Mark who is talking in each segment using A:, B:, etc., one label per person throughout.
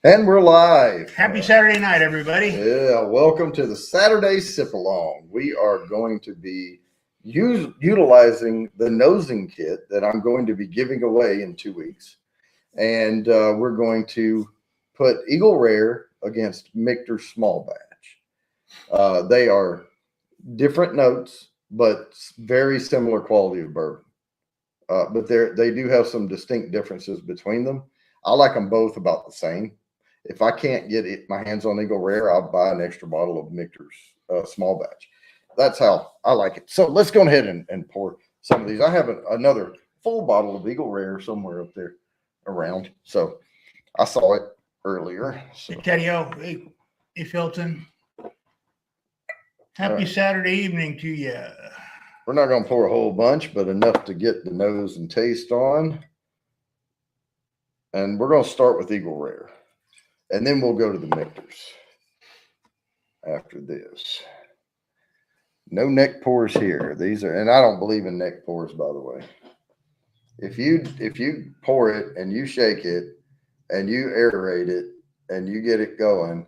A: And we're live.
B: Happy Saturday night, everybody.
A: Yeah, welcome to the Saturday Sip Along. We are going to be utilizing the nosing kit that I'm going to be giving away in 2 weeks. And we're going to put Eagle Rare against Michter's Small Batch. They are different notes, but very similar quality of bourbon. But they do have some distinct differences between them. I like them both about the same. If I can't get my hands on Eagle Rare, I'll buy an extra bottle of Michter's Small Batch. That's how I like it. So let's go ahead and pour some of these. I have another full bottle of Eagle Rare somewhere up there around. So I saw it earlier. So.
B: Hey, Teddy-O. Hey, Philton. Happy Saturday evening to you.
A: We're not going to pour a whole bunch, but enough to get the nose and taste on. And we're going to start with Eagle Rare. And then we'll go to the Michter's after this. No neck pours here. These are, and I don't believe in neck pours, by the way. If you pour it and you shake it and you aerate it and you get it going,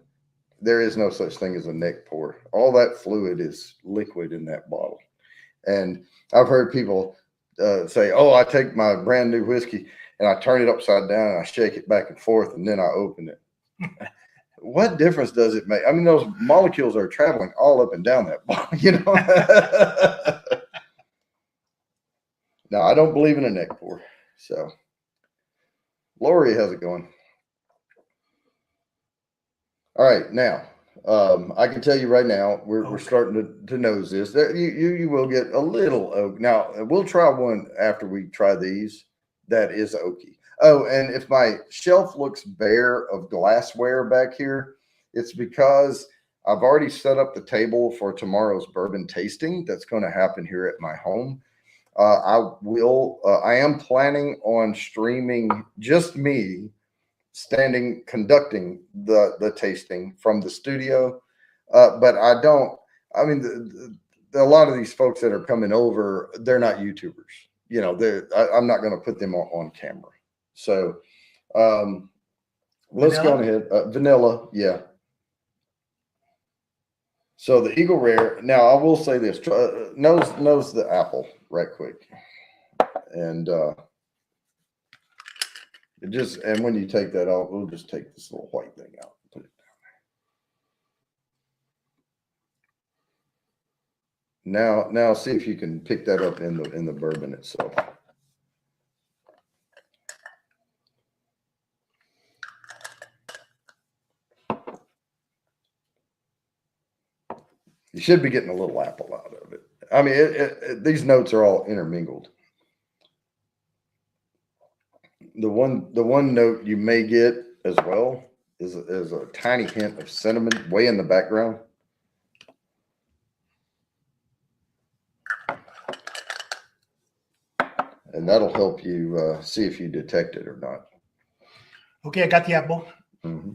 A: there is no such thing as a neck pour. All that fluid is liquid in that bottle. And I've heard people say, oh, I take my brand new whiskey and I turn it upside down and I shake it back and forth and then I open it. What difference does it make? I mean, those molecules are traveling all up and down that bottle, you know. No, I don't believe in a neck pour. So, Lori, how's it going? All right, now I can tell you right now we're starting to nose this. You will get a little oak. Now we'll try one after we try these. That is oaky. Oh, and if my shelf looks bare of glassware back here, it's because I've already set up the table for tomorrow's bourbon tasting. That's going to happen here at my home. I am planning on streaming just me conducting the tasting from the studio. But a lot of these folks that are coming over, they're not YouTubers. You know, I'm not going to put them on camera. So let's go ahead. Vanilla, yeah. So the Eagle Rare. Now I will say this: nose the apple right quick, and and when you take that off, we'll just take this little white thing out and put it down there. Now see if you can pick that up in the bourbon itself. You should be getting a little apple out of it. I mean, these notes are all intermingled. The one note you may get as well is a tiny hint of cinnamon way in the background. And that'll help you see if you detect it or not.
B: Okay, I got the apple.
A: Mm-hmm.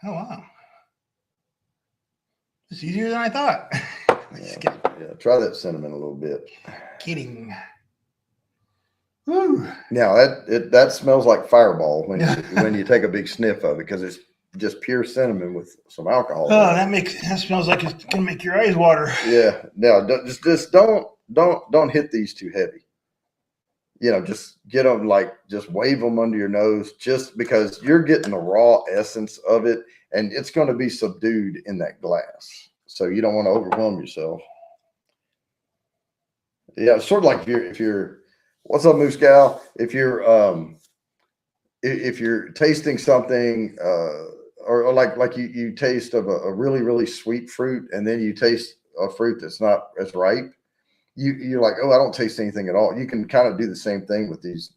B: Oh, wow. It's easier than I thought.
A: Yeah, try that cinnamon a little bit.
B: Kidding. Woo.
A: Now that smells like Fireball when you take a big sniff of it because it's just pure cinnamon with some alcohol.
B: Oh, that smells like it's gonna make your eyes water.
A: Yeah. Now just don't hit these too heavy. just get them, just wave them under your nose, just because you're getting the raw essence of it, and it's going to be subdued in that glass. So you don't want to overwhelm yourself. Yeah, it's sort of like if you're what's up, Moose Gal? If you're tasting something, or like you taste of a really, really sweet fruit, and then you taste a fruit that's not as ripe, you're like, oh, I don't taste anything at all. You can kind of do the same thing with these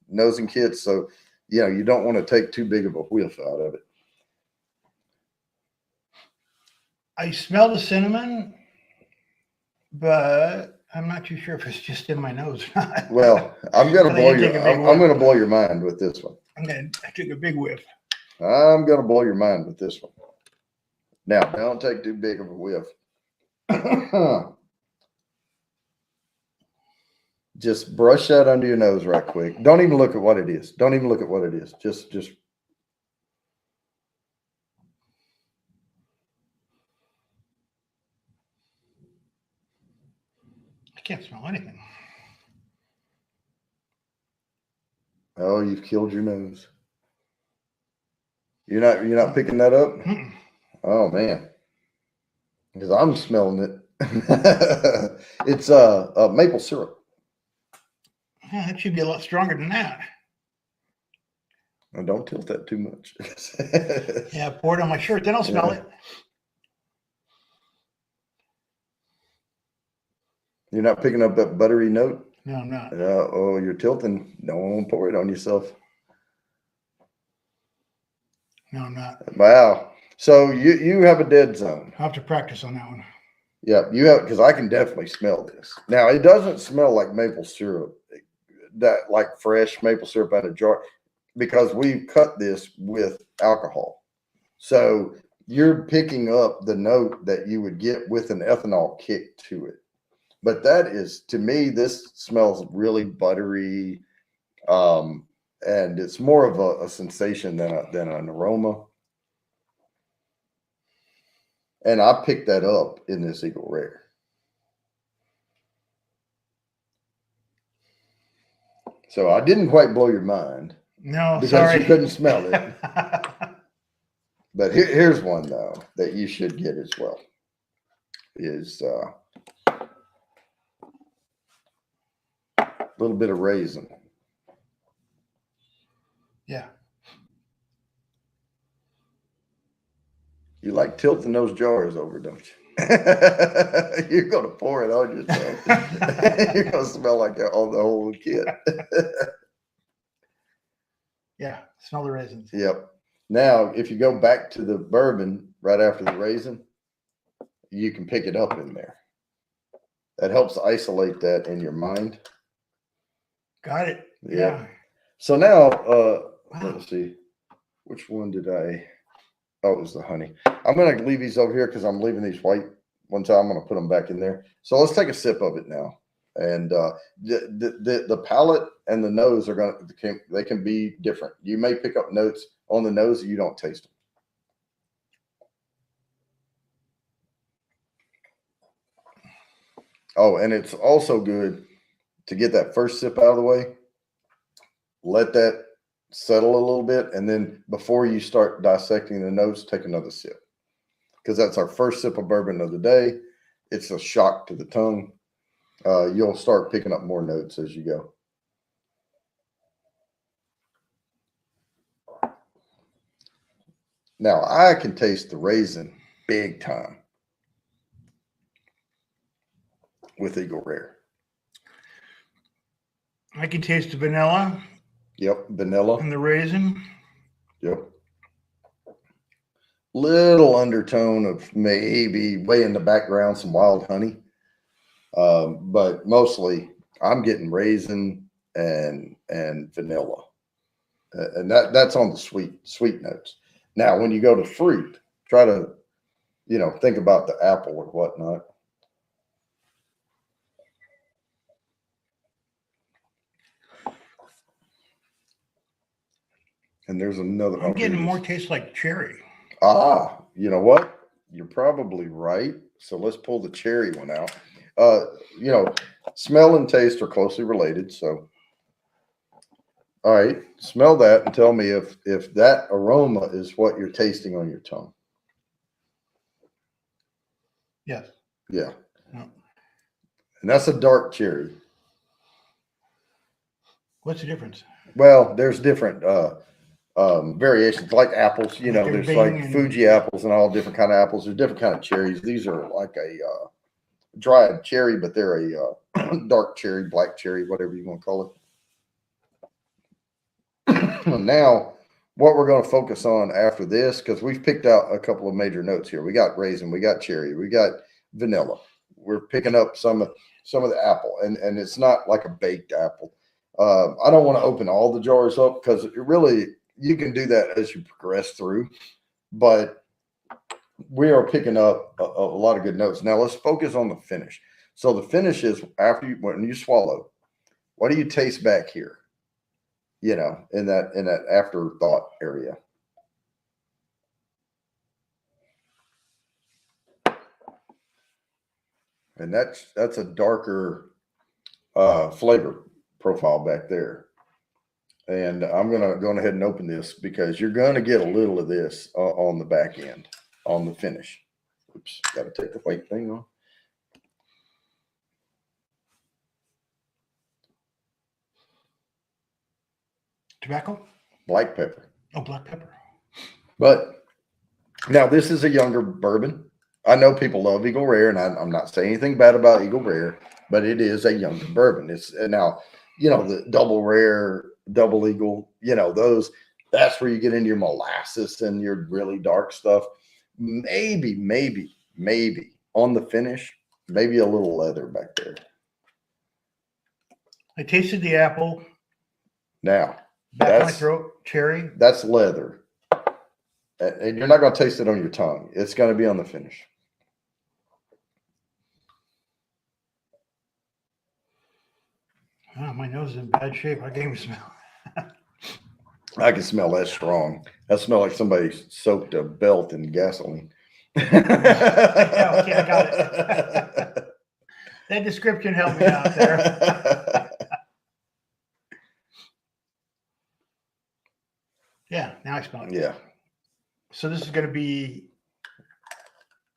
A: nosing kits. So, you don't want to take too big of a whiff out of it.
B: I smell the cinnamon, but I'm not too sure if it's just in my nose.
A: Well, I'm going to blow your mind with this one.
B: I took a big whiff.
A: I'm going to blow your mind with this one. Now, don't take too big of a whiff. Just brush that under your nose right quick. Don't even look at what it is. Don't even look at what it is. Just.
B: I can't smell anything.
A: Oh, you've killed your nose. You're not picking that up?
B: Mm-mm.
A: Oh man. Because I'm smelling it. It's maple syrup.
B: Yeah, that should be a lot stronger than that.
A: Now, don't tilt that too much.
B: Yeah, pour it on my shirt, then I'll smell it.
A: You're not picking up that buttery note?
B: No, I'm not.
A: Oh, you're tilting. Don't pour it on yourself.
B: No, I'm not.
A: Wow. So you have a dead zone.
B: I'll have to practice on that one.
A: Yeah, you have, because I can definitely smell this. Now, it doesn't smell like maple syrup, like fresh maple syrup out of a jar, because we've cut this with alcohol. So you're picking up the note that you would get with an ethanol kick to it. But that is, to me, this smells really buttery, and it's more of a sensation than an aroma. And I picked that up in this Eagle Rare. So I didn't quite blow your mind.
B: No,
A: because
B: sorry.
A: you couldn't smell it. But here's one, though, that you should get as well. Is a little bit of raisin.
B: Yeah.
A: You like tilting those jars over, don't you? You're going to pour it on yourself. You're going to smell like that on the whole kit.
B: Yeah, smell the raisins.
A: Yep. Now, if you go back to the bourbon right after the raisin, you can pick it up in there. That helps isolate that in your mind.
B: Got it.
A: Yep.
B: Yeah.
A: So now, let's see. Which one did I? Oh, it was the honey. I'm going to leave these over here because I'm leaving these white ones out. I'm going to put them back in there. So let's take a sip of it now. And the palate and the nose are they can be different. You may pick up notes on the nose that you don't taste them. Oh, and it's also good to get that first sip out of the way. Let that settle a little bit, and then before you start dissecting the notes, take another sip, because that's our first sip of bourbon of the day. It's a shock to the tongue. You'll start picking up more notes as you go. Now I can taste the raisin big time with Eagle Rare.
B: I can taste the vanilla.
A: Yep, vanilla.
B: And the raisin.
A: Yep. Little undertone of maybe way in the background some wild honey. But mostly I'm getting raisin and vanilla. And that's on the sweet notes. Now, when you go to fruit, try to, think about the apple or whatnot. And there's another.
B: I'm getting more taste like cherry.
A: Ah, you know what? You're probably right. So let's pull the cherry one out. Smell and taste are closely related. So All right, smell that and tell me if that aroma is what you're tasting on your tongue.
B: Yes.
A: Yeah.
B: No.
A: And that's a dark cherry.
B: What's the difference?
A: Well, there's different variations, like apples. You
B: Like
A: know,
B: there's
A: there's like
B: Bing and
A: Fuji apples and all different kind of apples. There's different kind of cherries. These are like a dried cherry, but they're a dark cherry, black cherry, whatever you want to call it. Now, what we're going to focus on after this, because we've picked out a couple of major notes here. We got raisin, we got cherry, we got vanilla. We're picking up some of the apple, and it's not like a baked apple. I don't want to open all the jars up because it really, you can do that as you progress through, but we are picking up a lot of good notes. Now let's focus on the finish. So the finish is after when you swallow, what do you taste back here? You know, in that afterthought area. And that's a darker flavor profile back there. And I'm going to go ahead and open this because you're going to get a little of this on the back end, on the finish. Oops, got to take the white thing off.
B: Tobacco?
A: Black pepper.
B: Oh, black pepper.
A: But now this is a younger bourbon. I know people love Eagle Rare, and I'm not saying anything bad about Eagle Rare, but it is a younger bourbon. It's now, you know, the double rare, double Eagle, you know, those, that's where you get into your molasses and your really dark stuff. Maybe on the finish, maybe a little leather back there.
B: I tasted the apple.
A: Now,
B: Back of my throat, cherry.
A: That's leather. And you're not going to taste it on your tongue. It's going to be on the finish.
B: Oh, my nose is in bad shape. I can't even smell.
A: I can smell that strong. That smells like somebody soaked a belt in gasoline.
B: Yeah, okay, I got it. That description helped me out there. Yeah, now I smell it.
A: Yeah.
B: So this is going to be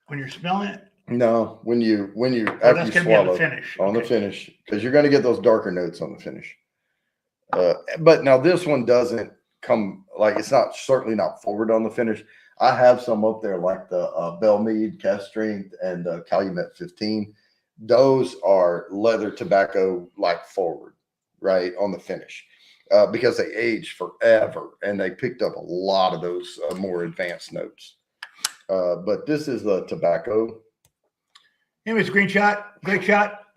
B: when you're smelling it.
A: No, when you
B: That's
A: after you
B: going to be
A: swallow
B: on the finish.
A: on the finish, because you're going to get those darker notes on the finish. But now this one doesn't come like, it's not, certainly not forward on the finish. I have some up there like the Bellmead Cast Strength and the Calumet 15. Those are leather tobacco like forward, right on the finish, because they age forever and they picked up a lot of those more advanced notes. But this is the tobacco.
B: Anyways, great shot.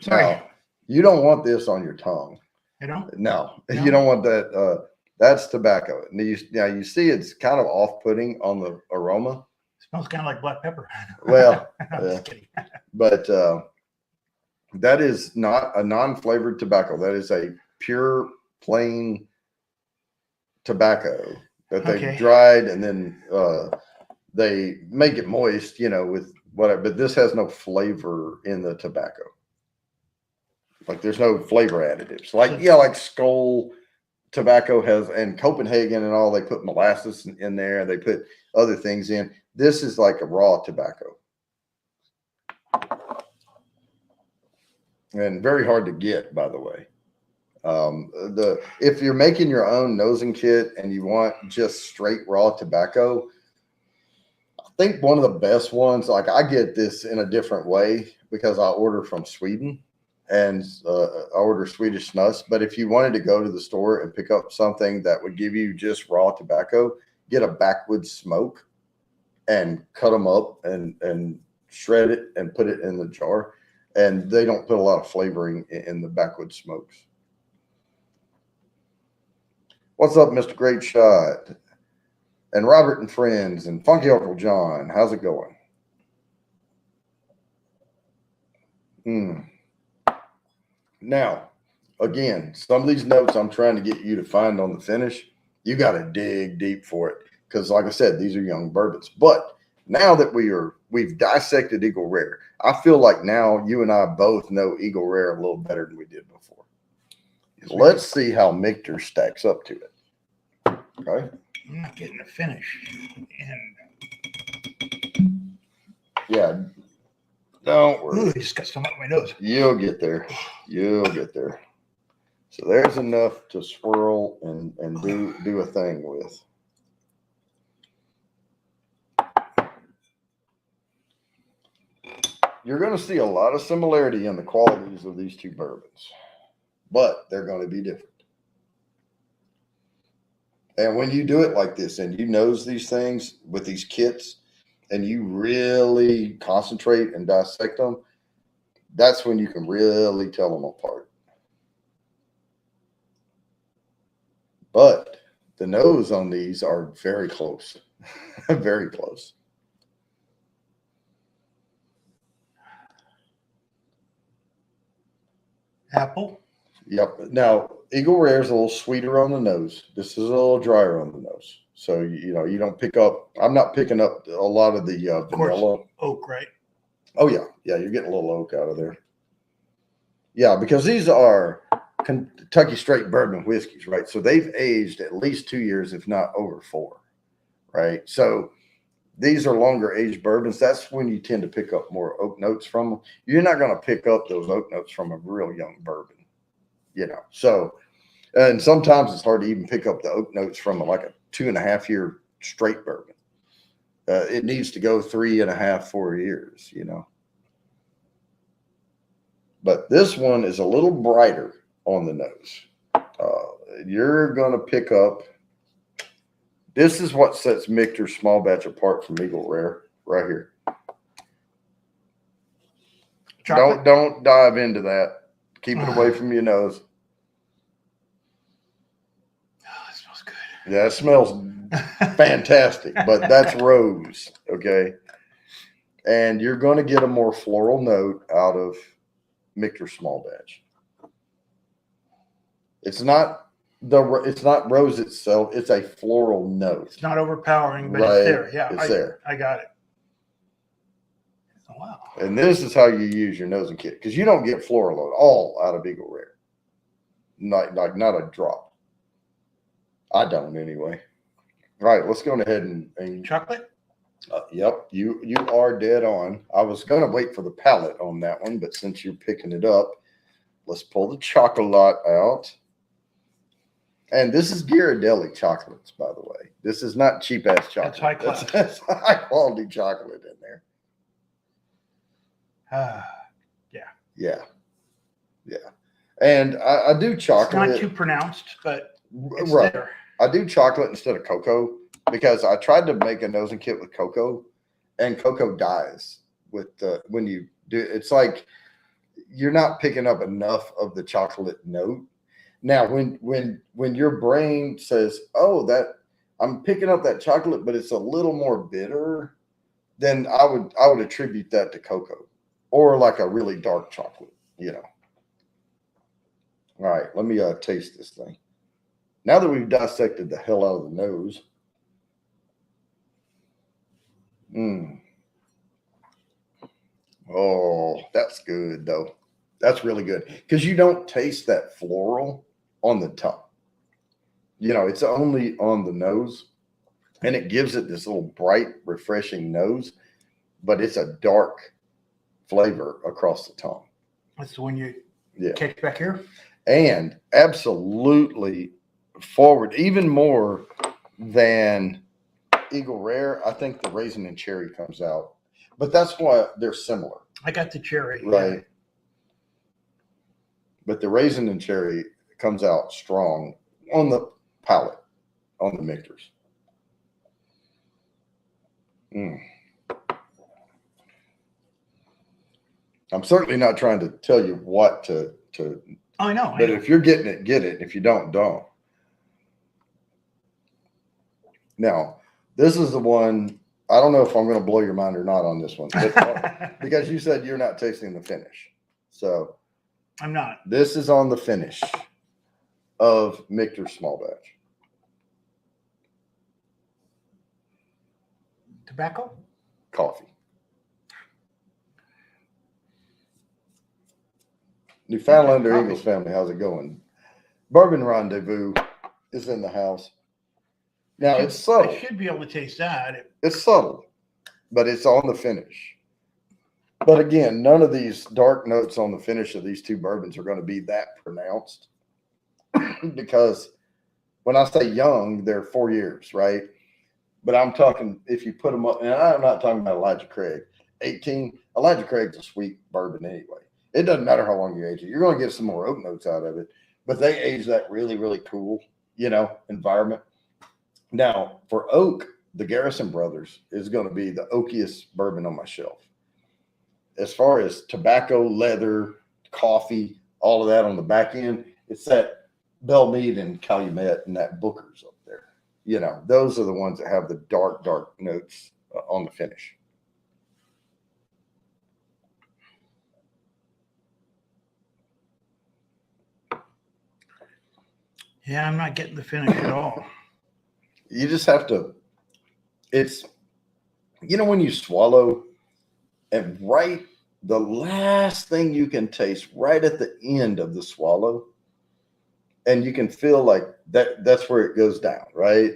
B: Sorry.
A: Now, you don't want this on your tongue.
B: You know?
A: No, you don't want that. That's tobacco. Now you see it's kind of off-putting on the aroma.
B: It smells kind of like black pepper.
A: Well,
B: Just kidding.
A: But that is not a non-flavored tobacco. That is a pure, plain tobacco that they've dried, and then they make it moist, you know, with whatever. But this has no flavor in the tobacco. Like there's no flavor additives. Like, yeah, like Skoal tobacco has, and Copenhagen and all, they put molasses in there. They put other things in. This is like a raw tobacco. And very hard to get, by the way. If you're making your own nosing kit and you want just straight raw tobacco, I think one of the best ones, like I get this in a different way because I order from Sweden. And I order Swedish Snus. But if you wanted to go to the store and pick up something that would give you just raw tobacco, get a backwoods smoke and cut them up and shred it and put it in the jar. And they don't put a lot of flavoring in the backwoods smokes. What's up, Mr. Great Shot? And Robert and Friends and Funky Uncle John. How's it going? Now, again, some of these notes I'm trying to get you to find on the finish, you got to dig deep for it. Because like I said, these are young bourbons. But now that we've dissected Eagle Rare, I feel like now you and I both know Eagle Rare a little better than we did before. Let's see how Michter stacks up to it. Okay.
B: I'm not getting a finish. And
A: Yeah. Don't
B: ooh,
A: worry.
B: I just got some up my nose.
A: You'll get there. You'll get there. So there's enough to swirl and do a thing with. You're going to see a lot of similarity in the qualities of these two bourbons, but they're going to be different. And when you do it like this and you nose these things with these kits and you really concentrate and dissect them, that's when you can really tell them apart. But the nose on these are very close, very close.
B: Apple.
A: Yep. Now, Eagle Rare is a little sweeter on the nose. This is a little drier on the nose. So, you know, you don't pick up, I'm not picking up a lot of the vanilla.
B: Oak, right?
A: Oh, yeah. Yeah, you're getting a little oak out of there. Yeah, because these are Kentucky straight bourbon whiskeys, right? So they've aged at least 2 years, if not over 4, right? So these are longer aged bourbons. That's when you tend to pick up more oak notes from them. You're not going to pick up those oak notes from a real young bourbon, you know. So, and sometimes it's hard to even pick up the oak notes from like a 2.5 year straight bourbon. It needs to go 3.5, 4 years, you know. But this one is a little brighter on the nose. You're going to pick up. This is what sets Michter's small batch apart from Eagle Rare, right here.
B: Chocolate?
A: Don't dive into that. Keep it away from your nose.
B: Oh, it smells good.
A: Yeah, it smells fantastic, but that's rose, okay? And you're going to get a more floral note out of Michter's small batch. It's not rose itself. It's a floral note.
B: It's not overpowering, but
A: Right.
B: it's there. Yeah,
A: It's there.
B: I got it. Oh, wow.
A: And this is how you use your nosing kit, because you don't get floral at all out of Eagle Rare. Not a drop. I don't anyway. All right, let's go ahead and
B: Chocolate?
A: Yep, you are dead on. I was going to wait for the palate on that one, but since you're picking it up, let's pull the chocolate out. And this is Ghirardelli chocolates, by the way. This is not cheap-ass chocolate.
B: That's high class.
A: That's high-quality chocolate in there. Yeah. And I do chocolate.
B: It's not too pronounced, but it's
A: right.
B: there.
A: I do chocolate instead of cocoa because I tried to make a nosing kit with cocoa, and cocoa dies with when you do. It's like you're not picking up enough of the chocolate note. Now, when your brain says, "Oh, that I'm picking up that chocolate, but it's a little more bitter," then I would attribute that to cocoa or like a really dark chocolate, you know. All right, let me taste this thing. Now that we've dissected the hell out of the nose. Oh, that's good though. That's really good because you don't taste that floral on the tongue. You know, it's only on the nose, and it gives it this little bright, refreshing nose, but it's a dark flavor across the tongue.
B: That's when you catch back here.
A: And absolutely forward, even more than Eagle Rare. I think the raisin and cherry comes out, but that's why they're similar.
B: I got the cherry.
A: Right.
B: Yeah.
A: But the raisin and cherry comes out strong on the palate, on the Michter's. I'm certainly not trying to tell you what to.
B: I know.
A: But if you're getting it, get it. If you don't, don't. Now, this is the one. I don't know if I'm going to blow your mind or not on this one, but, because you said you're not tasting the finish. So
B: I'm not.
A: This is on the finish of Michter's small batch.
B: Tobacco?
A: Coffee. Newfoundland or Eagles family, how's it going? Bourbon Rendezvous is in the house. Now it's subtle.
B: I should be able to taste that.
A: It's subtle, but it's on the finish. But again, none of these dark notes on the finish of these two bourbons are going to be that pronounced because when I say young, they're 4 years, right? But I'm talking if you put them up, and I'm not talking about Elijah Craig. 18, Elijah Craig's a sweet bourbon anyway. It doesn't matter how long you age it. You're going to get some more oak notes out of it, but they age that really, really cool, environment. Now, for oak, the Garrison Brothers is going to be the oakiest bourbon on my shelf. As far as tobacco, leather, coffee, all of that on the back end, it's that Bellmead and Calumet and that Booker's up there. Those are the ones that have the dark, dark notes on the finish.
B: Yeah, I'm not getting the finish at all.
A: You just have to, it's, when you swallow and the last thing you can taste right at the end of the swallow, and you can feel like that's where it goes down, right?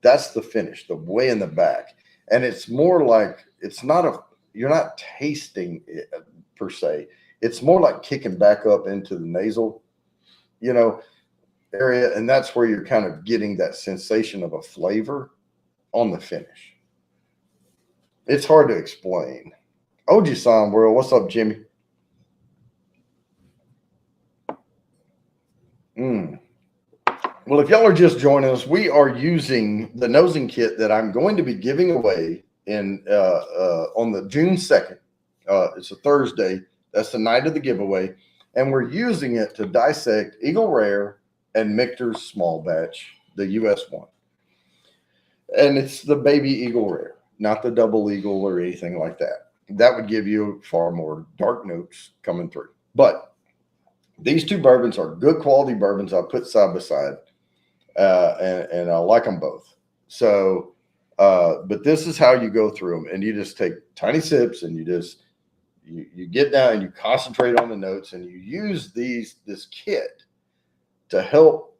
A: That's the finish, the way in the back. And it's more like, you're not tasting it per se. It's more like kicking back up into the nasal, area. And that's where you're kind of getting that sensation of a flavor on the finish. It's hard to explain. OG World, what's up, Jimmy? Well, if y'all are just joining us, we are using the nosing kit that I'm going to be giving away on the June 2nd. It's a Thursday. That's the night of the giveaway. And we're using it to dissect Eagle Rare and Michter's Small Batch, the US one. And it's the baby Eagle Rare, not the double Eagle or anything like that. That would give you far more dark notes coming through. But these two bourbons are good quality bourbons I put side by side, and I like them both. So, but this is how you go through them, and you just take tiny sips, and you get down and you concentrate on the notes, and you use this kit to help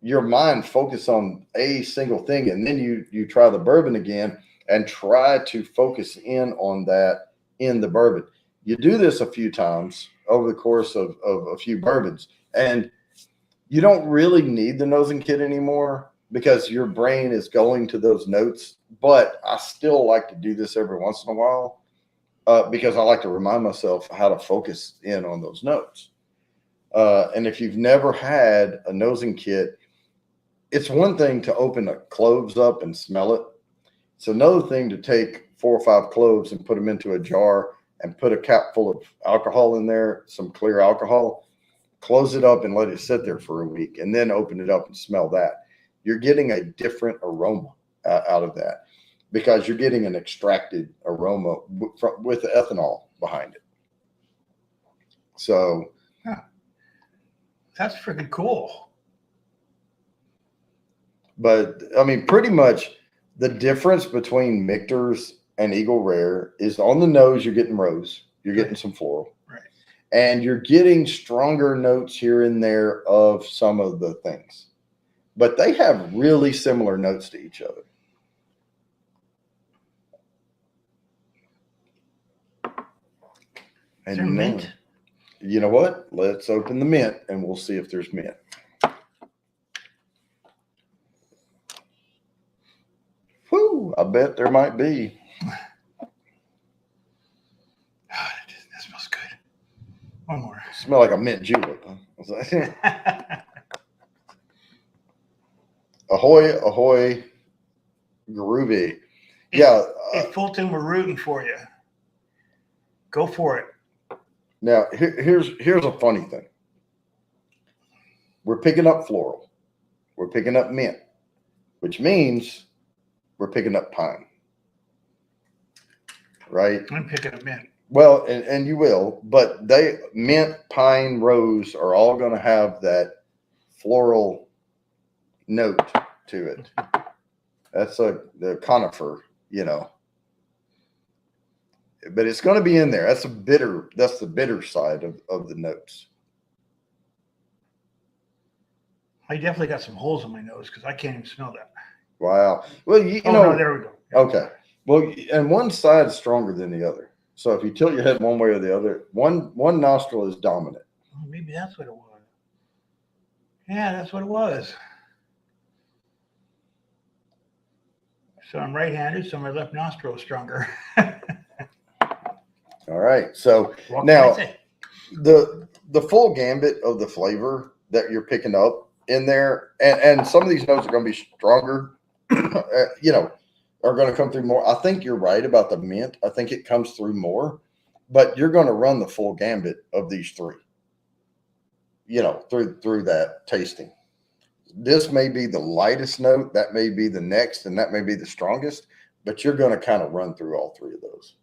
A: your mind focus on a single thing, and then you try the bourbon again and try to focus in on that in the bourbon. You do this a few times over the course of a few bourbons, and you don't really need the nosing kit anymore because your brain is going to those notes. But I still like to do this every once in a while because I like to remind myself how to focus in on those notes. And if you've never had a nosing kit, it's one thing to open the cloves up and smell it. It's another thing to take 4 or 5 cloves and put them into a jar and put a cap full of alcohol in there, some clear alcohol, close it up and let it sit there for a week, and then open it up and smell that. You're getting a different aroma out of that because you're getting an extracted aroma with the ethanol behind it. So
B: that's freaking cool.
A: But I mean, pretty much the difference between Michter's and Eagle Rare is on the nose, you're getting rose, you're getting some floral,
B: right,
A: and you're getting stronger notes here and there of some of the things. But they have really similar notes to each other.
B: Is there mint?
A: You know what? Let's open the mint and we'll see if there's mint. Whew, I bet there might be.
B: That smells good. One more.
A: Smell like a mint julep. Huh? Ahoy, ahoy, groovy. Yeah.
B: If Fulton were rooting for you, go for it.
A: Now, here's a funny thing. We're picking up floral. We're picking up mint, which means we're picking up pine. Right?
B: I'm picking up mint.
A: Well, and you will, but mint, pine, rose are all going to have that floral note to it. That's the conifer, But it's going to be in there. That's the bitter side of the notes.
B: I definitely got some holes in my nose because I can't even smell that.
A: Wow. Well, you
B: Oh,
A: know,
B: no, there we go.
A: okay. Well, and one side is stronger than the other. So if you tilt your head one way or the other, one nostril is dominant.
B: Oh, maybe that's what it was. Yeah, that's what it was. So I'm right-handed, so my left nostril is stronger.
A: All right. So
B: What
A: now
B: can I say?
A: the full gambit of the flavor that you're picking up in there, and some of these notes are going to be stronger, you know, are going to come through more. I think you're right about the mint. I think it comes through more, but you're going to run the full gambit of these three, you know, through that tasting. This may be the lightest note, that may be the next, and that may be the strongest, but you're going to kind of run through all three of those.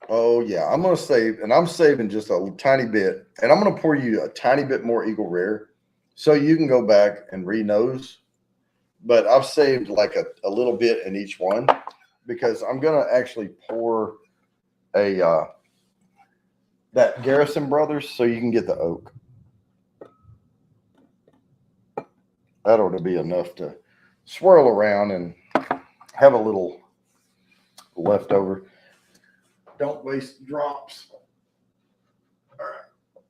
A: Oh yeah, I'm going to save, and I'm saving just a tiny bit, and I'm going to pour you a tiny bit more Eagle Rare so you can go back and re-nose. But I've saved like a little bit in each one because I'm going to actually pour a that Garrison Brothers so you can get the oak. That ought to be enough to swirl around and have a little leftover. Don't waste drops. All right.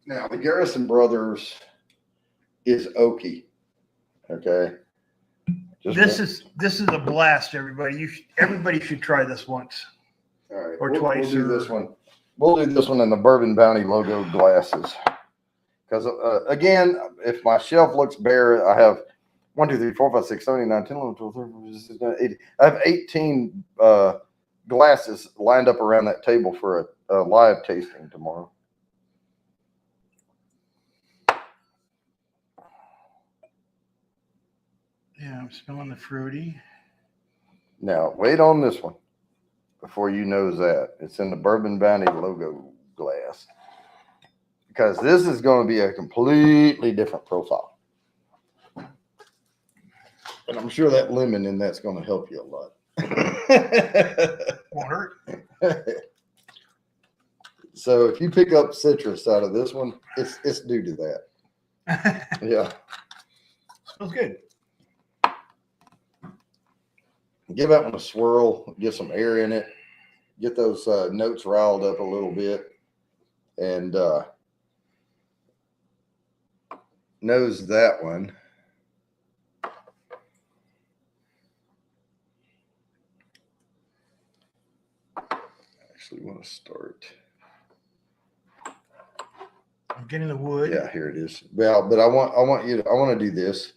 A: Now, the Garrison Brothers is oaky. Okay.
B: This is a blast, everybody. Everybody should try this once.
A: All right.
B: Or twice.
A: We'll do this one. We'll do this one in the Bourbon Bounty logo glasses. Because, again, if my shelf looks bare, I have 1, 2, 3, 4, 5, 6, 7, 8, 9, 10, 11, 12, 13, 14, 15, 16, 17, 18. I have 18 glasses lined up around that table for a live tasting tomorrow.
B: Yeah, I'm smelling the fruity.
A: Now, wait on this one before you nose that. It's in the Bourbon Bounty logo glass. Because this is going to be a completely different profile. And I'm sure that lemon in that's going to help you a lot.
B: Won't hurt.
A: So if you pick up citrus out of this one, it's due to that. Yeah.
B: Smells good.
A: Give that one a swirl, get some air in it, get those notes riled up a little bit, and nose that one. Actually want to start.
B: I'm getting the wood.
A: Yeah, here it is. Well, but I want to do this.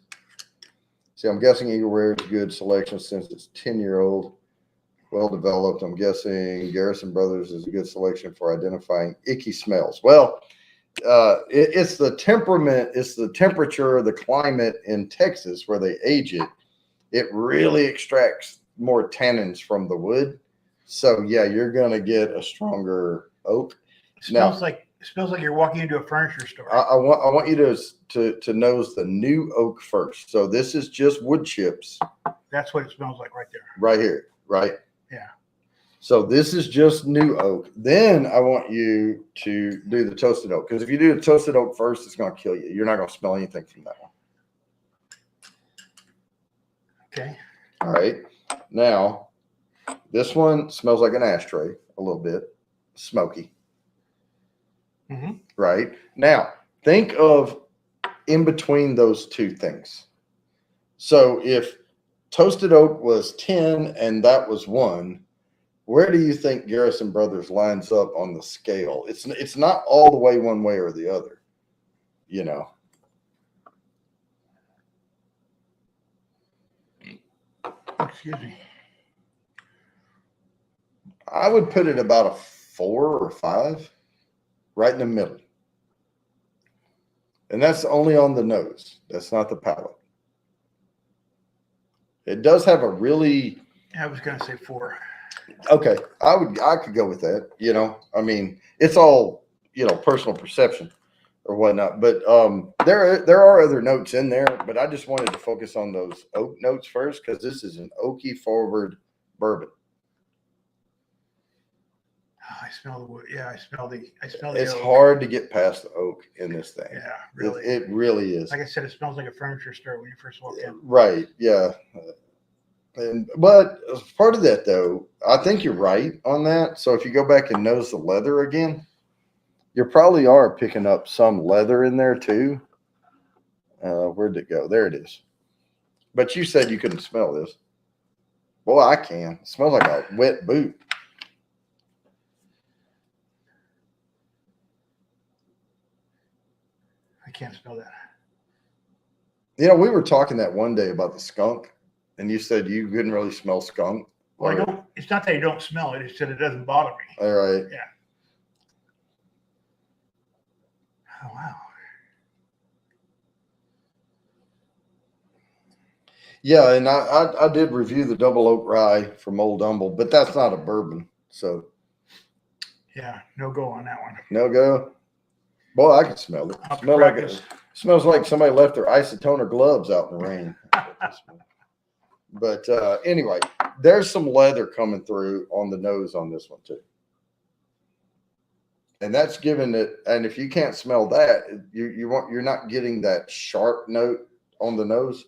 A: See, I'm guessing Eagle Rare is a good selection since it's 10-year-old, well developed. I'm guessing Garrison Brothers is a good selection for identifying icky smells. Well, it's the temperament, it's the temperature, the climate in Texas where they age it. It really extracts more tannins from the wood. So yeah, you're gonna get a stronger oak.
B: It smells like you're walking into a furniture store.
A: I want you to nose the new oak first. So this is just wood chips.
B: That's what it smells like right there.
A: Right here, right?
B: Yeah.
A: So this is just new oak. Then I want you to do the toasted oak. Because if you do the toasted oak first, it's going to kill you. You're not going to smell anything from that one.
B: Okay.
A: All right. Now, this one smells like an ashtray a little bit. Smoky.
B: Mm-hmm.
A: Right. Now, think of in between those two things. So if toasted oak was 10 and that was 1, where do you think Garrison Brothers lines up on the scale? It's not all the way one way or the other, you know.
B: Excuse me.
A: I would put it about a 4 or 5, right in the middle. And that's only on the nose. That's not the palate. It does have a really...
B: I was going to say 4.
A: Okay, I could go with that. You know, I mean, it's all, you know, personal perception or whatnot. But there are other notes in there, but I just wanted to focus on those oak notes first because this is an oaky forward bourbon.
B: I smell the wood. Yeah, I smell the
A: It's
B: oak.
A: hard to get past the oak in this thing.
B: Yeah, really.
A: It really is.
B: Like I said, it smells like a furniture store when you first walk in.
A: Right. Yeah. But as part of that, though, I think you're right on that. So if you go back and nose the leather again, you probably are picking up some leather in there too. Where'd it go? There it is. But you said you couldn't smell this. Boy, I can. It smells like a wet boot.
B: I can't smell that.
A: You know, we were talking that one day about the skunk, and you said you couldn't really smell skunk.
B: Well, I don't. It's not that you don't smell it; it's that it doesn't bother me.
A: All right.
B: Yeah. Oh wow.
A: Yeah, and I did review the double oak rye from Old Humble, but that's not a bourbon, so
B: Yeah, no go on that one.
A: no go. Boy, I can smell it. Smells like somebody left their isotoner gloves out in the rain. But anyway, there's some leather coming through on the nose on this one too. And that's giving it, and if you can't smell that, you're not getting that sharp note on the nose.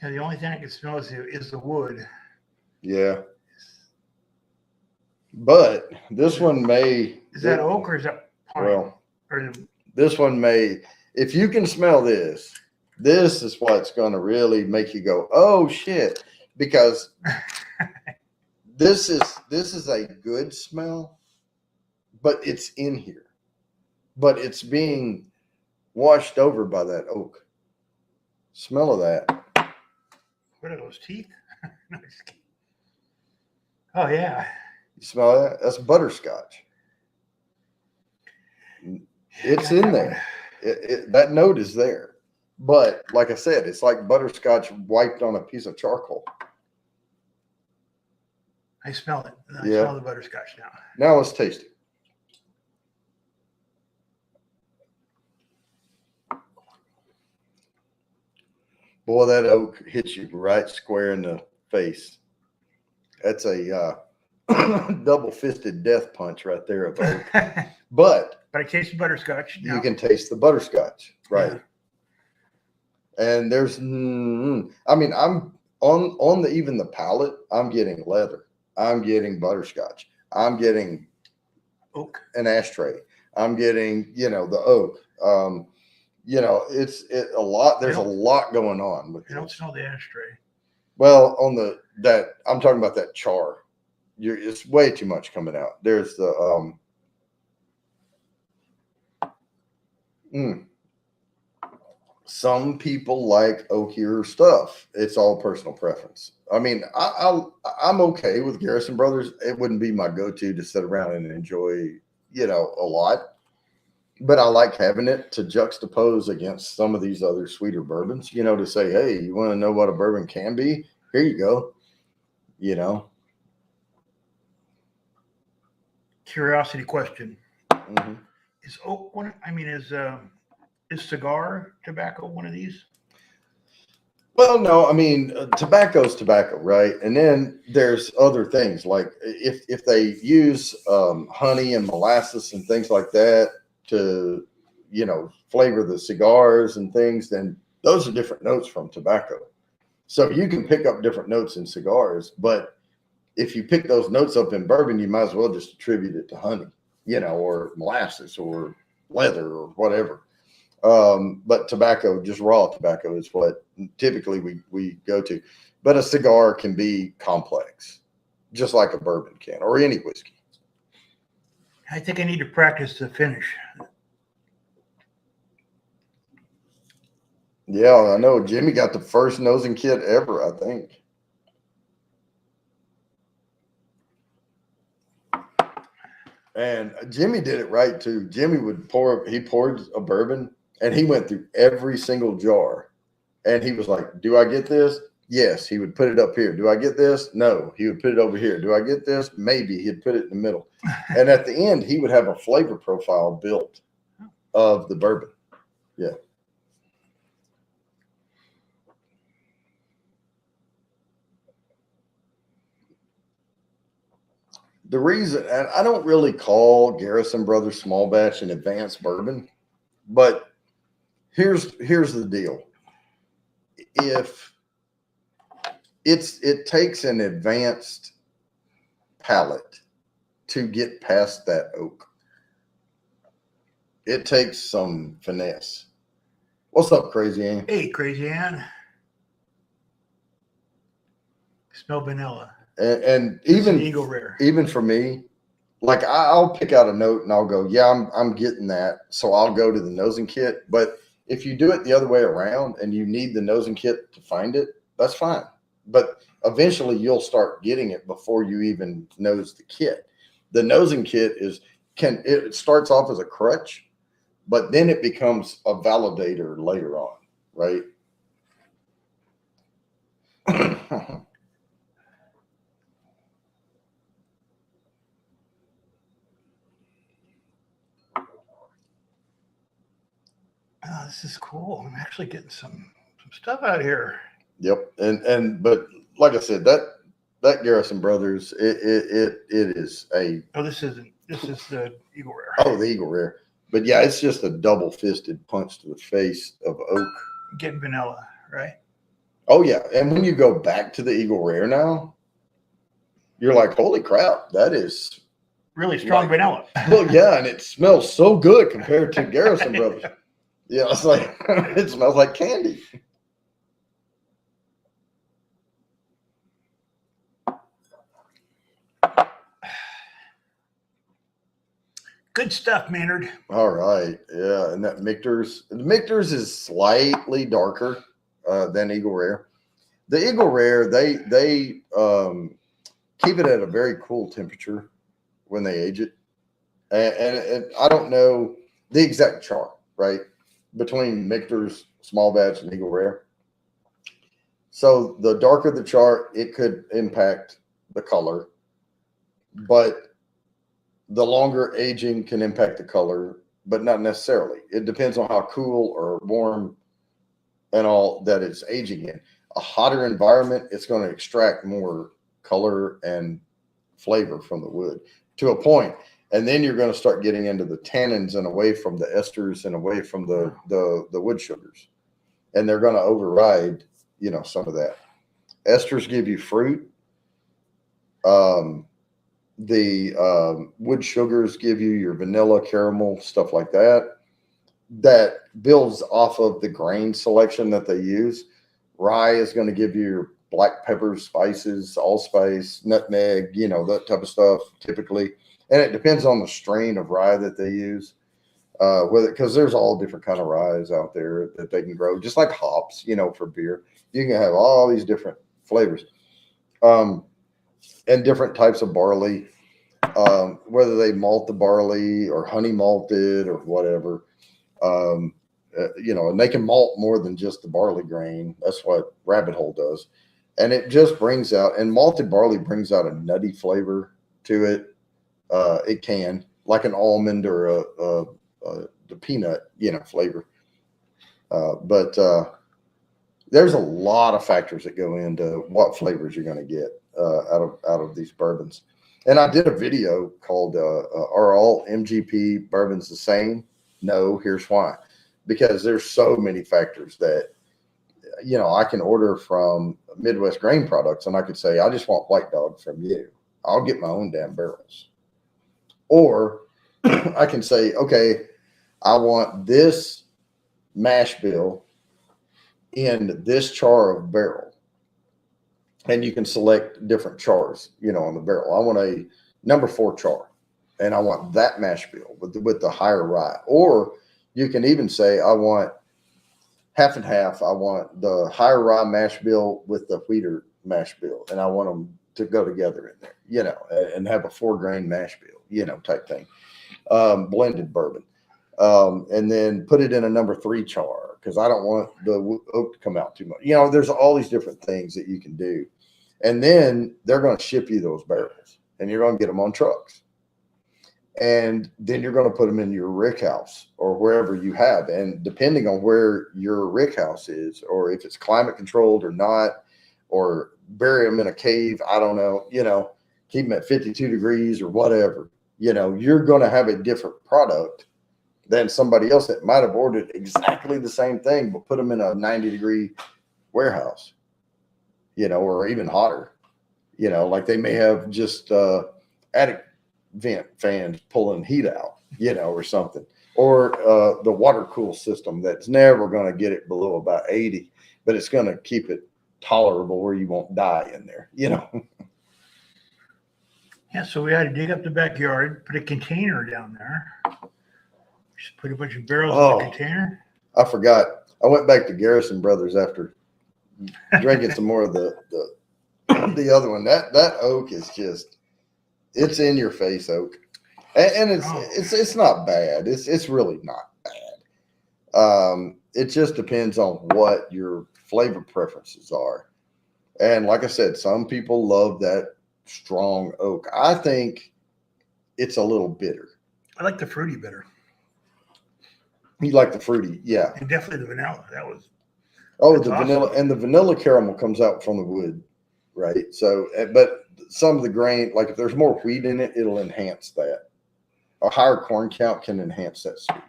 B: Yeah, the only thing I can smell is the wood.
A: Yeah. But this one may.
B: Is that oak or is that pine?
A: Well,
B: or
A: this one may. If you can smell this, this is what's going to really make you go, "Oh shit!" Because this is a good smell, but it's in here, but it's being washed over by that oak. Smell of that.
B: What are those teeth? No, just kidding. Oh yeah.
A: You smell that? That's butterscotch. It's in there. That note is there. But like I said, it's like butterscotch wiped on a piece of charcoal.
B: I smell it. I smell the butterscotch now.
A: Now let's taste it. Boy, that oak hits you right square in the face. That's a double-fisted death punch right there of oak. But
B: I taste the butterscotch.
A: You can taste the butterscotch, right? Yeah. And there's, I mean, I'm on even the palate. I'm getting leather. I'm getting butterscotch. I'm getting
B: oak,
A: an ashtray. I'm getting, the oak. It's a lot. There's a lot going on with.
B: I don't smell the ashtray.
A: Well, I'm talking about that char. It's way too much coming out. There's the Some people like oakier stuff. It's all personal preference. I mean, I'm okay with Garrison Brothers. It wouldn't be my go-to to sit around and enjoy, a lot. But I like having it to juxtapose against some of these other sweeter bourbons, to say, hey, you want to know what a bourbon can be? Here you go.
B: Curiosity question.
A: Mm-hmm.
B: Is oak one? I mean, is cigar tobacco one of these?
A: Well, no, I mean, tobacco's tobacco, right? And then there's other things like if they use honey and molasses and things like that to, flavor the cigars and things, then those are different notes from tobacco. So you can pick up different notes in cigars, but if you pick those notes up in bourbon, you might as well just attribute it to honey, or molasses or leather or whatever. But tobacco, just raw tobacco, is what typically we go to. But a cigar can be complex, just like a bourbon can, or any whiskey.
B: I think I need to practice the finish.
A: Yeah, I know. Jimmy got the first nosing kit ever, I think. And Jimmy did it right too. Jimmy poured a bourbon and he went through every single jar. And he was like, do I get this? Yes. He would put it up here. Do I get this? No. He would put it over here. Do I get this? Maybe. He'd put it in the middle. And at the end, he would have a flavor profile built of the bourbon. Yeah. The reason, and I don't really call Garrison Brothers small batch an advanced bourbon, but here's the deal. If it takes an advanced palate to get past that oak. It takes some finesse. What's up, Crazy Ann?
B: Hey, Crazy Ann. Smell vanilla.
A: And
B: This
A: even
B: is Eagle Rare.
A: Even for me, like I'll pick out a note and I'll go, yeah, I'm getting that. So I'll go to the nosing kit. But if you do it the other way around and you need the nosing kit to find it, that's fine. But eventually you'll start getting it before you even nose the kit. The nosing kit it starts off as a crutch, but then it becomes a validator later on, right?
B: Oh, this is cool. I'm actually getting some stuff out here.
A: Yep. But like I said, that Garrison Brothers, it is a.
B: Oh, this is the Eagle Rare.
A: Oh, the Eagle Rare. But yeah, it's just a double-fisted punch to the face of oak.
B: Getting vanilla, right?
A: Oh yeah, and when you go back to the Eagle Rare now, you're like, holy crap, that is
B: really strong vanilla.
A: Well, yeah, and it smells so good compared to Garrison Brothers. Yeah, it's like it smells like candy.
B: Good stuff, Maynard.
A: All right. Yeah. And that the Michter's is slightly darker than Eagle Rare. The Eagle Rare, they keep it at a very cool temperature when they age it. And I don't know the exact chart, right, between Michter's small batch and Eagle Rare. So the darker the chart, it could impact the color. But the longer aging can impact the color, but not necessarily. It depends on how cool or warm and all that it's aging in. A hotter environment, it's going to extract more color and flavor from the wood to a point. And then you're going to start getting into the tannins and away from the esters and away from the wood sugars. And they're going to override, some of that. Esters give you fruit. The wood sugars give you your vanilla, caramel, stuff like that. That builds off of the grain selection that they use. Rye is going to give you your black peppers, spices, allspice, nutmeg, that type of stuff typically. And it depends on the strain of rye that they use. Because there's all different kind of ryes out there that they can grow, just like hops, for beer. You can have all these different flavors. And different types of barley, whether they malt the barley or honey malted or whatever, and they can malt more than just the barley grain. That's what Rabbit Hole does. And it just brings out, and malted barley brings out a nutty flavor to it. It can, like an almond or the peanut, flavor. But there's a lot of factors that go into what flavors you're going to get out of these bourbons. And I did a video called "Are All MGP Bourbons the Same?" No, here's why. Because there's so many factors that I can order from Midwest Grain Products, and I could say, I just want White Dog from you. I'll get my own damn barrels. Or I can say, okay, I want this mash bill in this char of barrel. And you can select different chars, on the barrel. I want a number 4 char, and I want that mash bill with the higher rye. Or you can even say, I want half and half. I want the higher rye mash bill with the wheater mash bill, and I want them to go together in there, and have a 4-grain mash bill, type thing. Blended bourbon. And then put it in a number 3 char because I don't want the oak to come out too much. There's all these different things that you can do. And then they're going to ship you those barrels, and you're going to get them on trucks. And then you're going to put them in your rick house or wherever you have. And depending on where your rick house is, or if it's climate controlled or not, or bury them in a cave, I don't know, keep them at 52 degrees or whatever, you know, you're going to have a different product than somebody else that might have ordered exactly the same thing, but put them in a 90-degree warehouse, you know, or even hotter, you know, like they may have just attic vent fans pulling heat out, you know, or something, or the water cool system that's never going to get it below about 80, but it's going to keep it tolerable where you won't die in there, you know.
B: Yeah, so we had to dig up the backyard, put a container down there. Just put a bunch of barrels in the container.
A: I forgot. I went back to Garrison Brothers after drinking some more of the other one. That oak is just, it's in your face oak, and it's not bad. It's really not bad. It just depends on what your flavor preferences are, and like I said, some people love that strong oak. I think it's a little bitter.
B: I like the fruity bitter.
A: You like the fruity, yeah,
B: and definitely the vanilla. That was
A: the vanilla, and the vanilla caramel comes out from the wood, right? So, but some of the grain, like if there's more wheat in it, it'll enhance that. A higher corn count can enhance that sweet.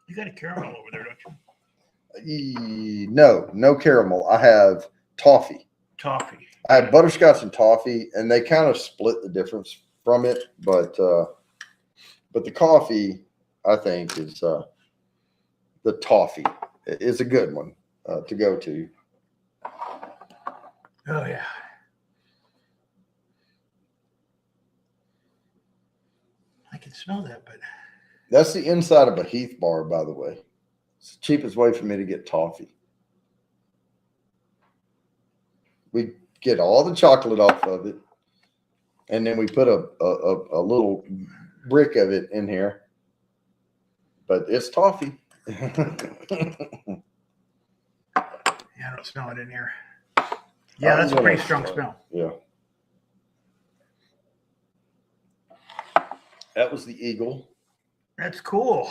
B: You got a caramel over there, don't
A: you? No caramel. I have toffee.
B: Toffee.
A: I have butterscotch and toffee, and they kind of split the difference from it. But the coffee, I think, is the toffee is a good one to go to.
B: Oh yeah. I can smell that, but
A: that's the inside of a Heath bar, by the way. It's the cheapest way for me to get toffee. We get all the chocolate off of it, and then we put a little brick of it in here. But it's toffee.
B: Yeah, I don't smell it in here. Yeah, that's a pretty strong smell.
A: Yeah. That was the Eagle.
B: That's cool.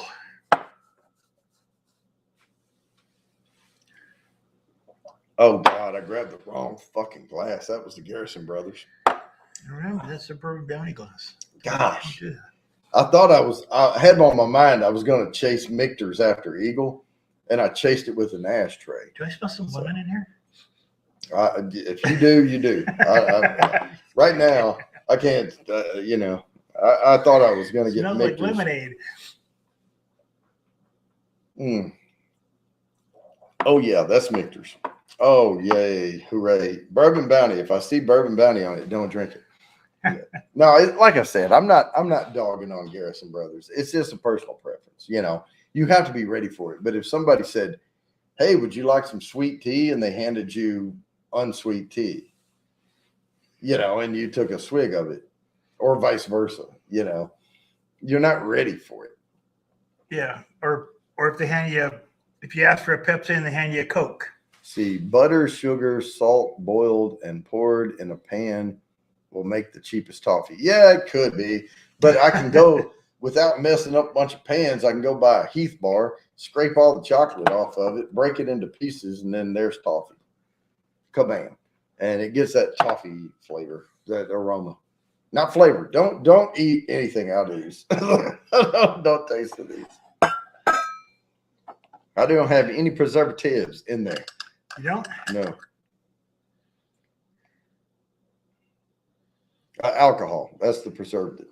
A: Oh, God, I grabbed the wrong fucking glass. That was the Garrison Brothers.
B: Remember, that's the Bourbon Bounty glass.
A: Gosh. I thought I had on my mind I was going to chase Michter's after Eagle, and I chased it with an ashtray.
B: Do I smell some lemon in here?
A: If you do, you do. Right now, I can't, you know, I thought I was going to get
B: Smells
A: Michter's.
B: like lemonade.
A: Oh, yeah, that's Michter's. Oh, yay, hooray. Bourbon Bounty. If I see Bourbon Bounty on it, don't drink it. Yeah. No, like I said, I'm not dogging on Garrison Brothers. It's just a personal preference. You know, you have to be ready for it. But if somebody said, hey, would you like some sweet tea? And they handed you unsweet tea, you know, and you took a swig of it, or vice versa, you know, you're not ready for it.
B: Yeah. Or if they hand you, if you ask for a Pepsi and they hand you a Coke.
A: See, butter, sugar, salt, boiled and poured in a pan will make the cheapest toffee. Yeah, it could be, but I can go without messing up a bunch of pans. I can go buy a Heath bar, scrape all the chocolate off of it, break it into pieces, and then there's toffee. Kabam. And it gets that toffee flavor, that aroma. Not flavor. Don't eat anything out of these. Don't taste of these. I don't have any preservatives in there.
B: You don't?
A: No. Alcohol. That's the preservative.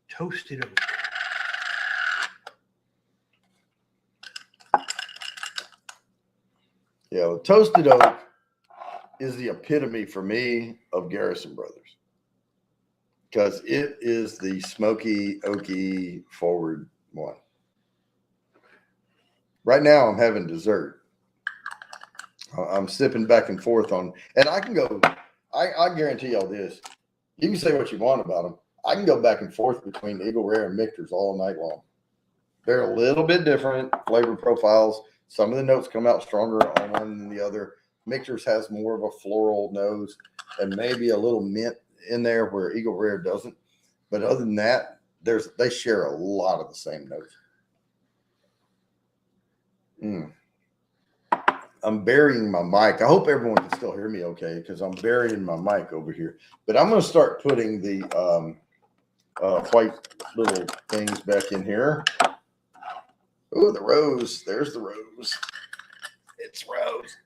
B: Toasted oak.
A: Yeah, the toasted oak is the epitome for me of Garrison Brothers, because it is the smoky, oaky, forward one. Right now, I'm having dessert. I'm sipping back and forth on, and I can go. I guarantee y'all this. You can say what you want about them. I can go back and forth between Eagle Rare and Michter's all night long. They're a little bit different flavor profiles. Some of the notes come out stronger on one than the other. Michter's has more of a floral nose and maybe a little mint in there where Eagle Rare doesn't. But other than that, they share a lot of the same notes. I'm burying my mic. I hope everyone can still hear me okay because I'm burying my mic over here. But I'm going to start putting the white little things back in here. Oh, the rose. There's the rose. It's rose.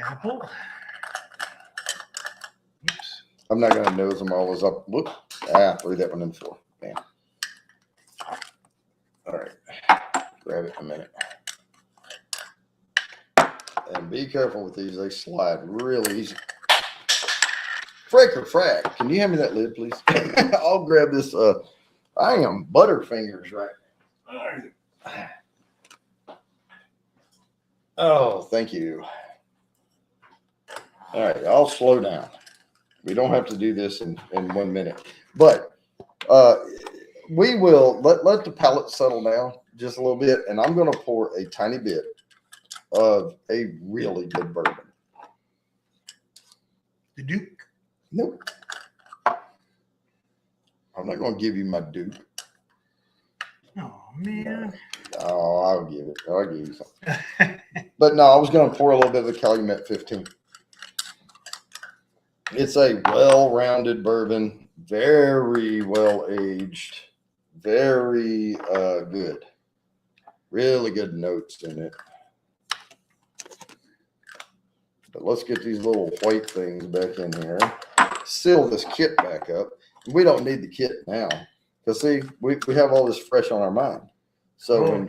B: Apple. Oops.
A: I'm not going to nose them all as up. Whoop. Threw that one in the floor. Bam. All right. Grab it in a minute. And be careful with these. They slide real easy. Frick or frack. Can you hand me that lid, please? I'll grab this. I am butterfingers right now. Oh, thank you. All right. I'll slow down. We don't have to do this in 1 minute. But we will let the palate settle down just a little bit. And I'm going to pour a tiny bit of a really good bourbon.
B: The Duke?
A: Nope. I'm not going to give you my Duke.
B: Oh, man.
A: Oh, I'll give it. I'll give you something. But no, I was going to pour a little bit of the Calumet 15. It's a well-rounded bourbon, very well-aged, very good. Really good notes in it. But let's get these little white things back in here. Seal this kit back up. We don't need the kit now. Because, see, we have all this fresh on our mind. So